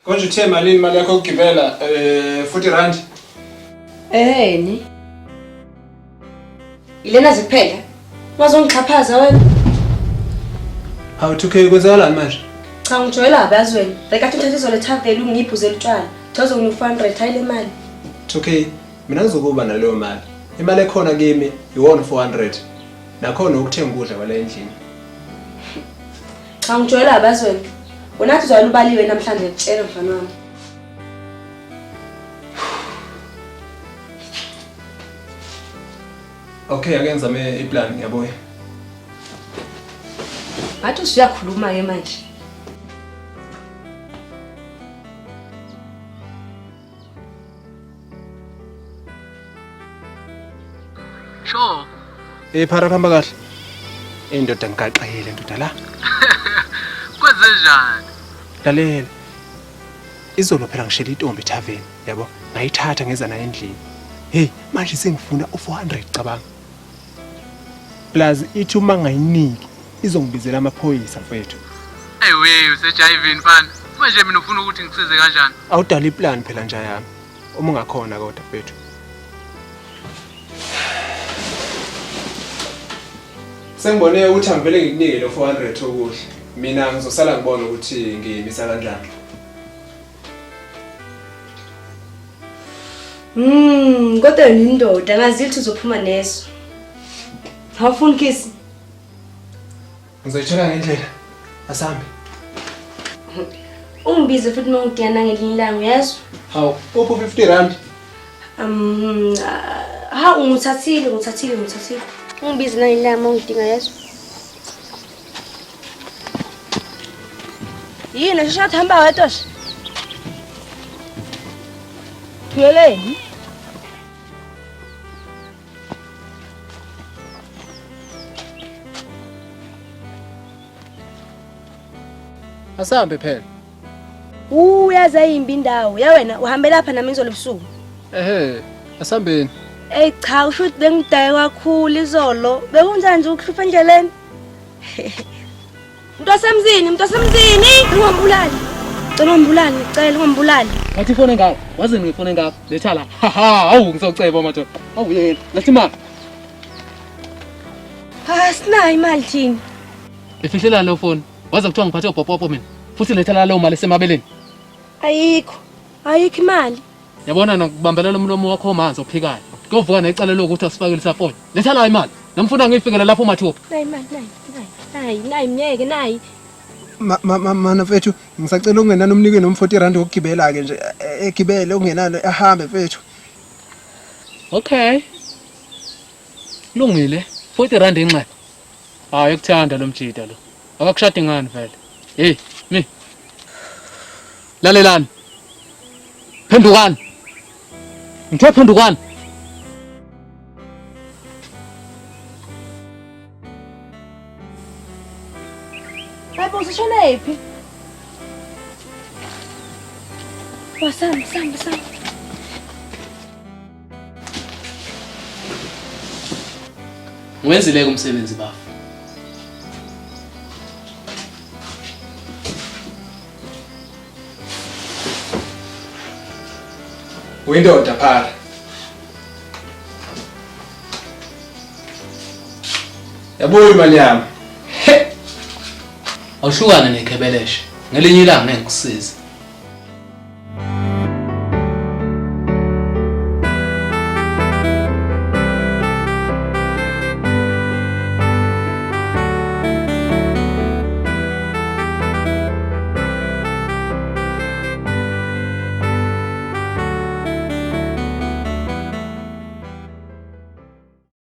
Konje uthe malini imali yakho yokugibela 40 rand. Ni. Ilena ziphela. Wazongixhaphaza wena. Hawu 2k kwenzakalani manje? Cha ngijwayela abazweni. Reka uthathe izole thaveli ungiphuze litshwala. Thozo ngini 400 hayile mali. 2k mina ngizokuba naleyo mali. Imali ekhona kimi iwona 400. Nakhona ukuthenga ukudla kwala endlini. Cha ngijwayela abazweni. Unathi uzwala ubaliwe namhlanje ngitshela mfana wami. Okay, ake ngizame iplan yaboya. Ngathi usiyakhuluma ke manje. Sure. Phara kuhamba kahle. Indoda ngikaxayile ndoda la. Kwenze njani? Lalela. Izolo phela ngishela intombi taveni, yabo. Ngayithatha ngeza nayo endlini. Hey, manje sengifuna u400 cabanga. Plus ithi uma ngayiniki izongibizela amaphoyisa mfethu. Ewe usejayivini mfana. Manje mina ufuna ukuthi ngisize kanjani? Awudala iplan phela nje yami. Uma ungakhona kodwa mfethu. Sengibone ukuthi angivele ngikunike lo 400 okudla. Mina ngizosala ngibona ukuthi ngiyimisa kanjani. Kodwa nindoda ngazithi uzophuma neso. Awufuni kiss? Ngizoyithola ngendlela. Asambe. Ungibize futhi mangidiyana ngelinye ilanga uyazwa? Hawu, upho 50 rand. Ngithathile. Ungibize ngelinye ilanga mangidinga yazwa. Yini shesha hamba wetosha? Tuyeleni? Asambe phela. Uyaza imbi indawo. Ya wena uhambe lapha nami izolo ebusuku. Asambeni. Cha usho ukuthi bengidaye kakhulu izolo. Bekunjani nje ukuhlupha endleleni? Mntosemzini. Ungambulali, ngicela ungambulali. Wathi ifone ngapha. Wazi ngifone ngapha. Letha la. Hawu ngizoceba madoda. Awu yena. Lethi imali. Sinayo imali thini? Efihlela lo phone. Waza kuthiwa ngiphathe upopopo mina. Futhi letha la leyo mali esemabeleni. Ayikho imali. Yabona nokubambelela umlomo wakho omanzi ophikayo. Kuvuka necala lokuthi asifakele isafoni. Letha la imali. Namfuna ngiyifikele lapho mathupha. Nayi imali, nayi mnyeke nayi. Mana mfethu, ngisacela ungenana umnike no 40 rand okugibela ke nje. Egibele ungenalo ahambe mfethu. Okay. Lungile. 40 rand enxele. Hayi ukuthanda lo mjida lo. Akakushadi ngani vele? Hey, mi. Lalelani. Phendukani. Ngithe phendukani. Hayi usishona ephi? Wasamba. Ngwenzile umsebenzi bafu. Uyindoda phara. Yabo imali yami. Awuhlukane nekhebeleshe. Ngelinye ilanga ngeke kusize.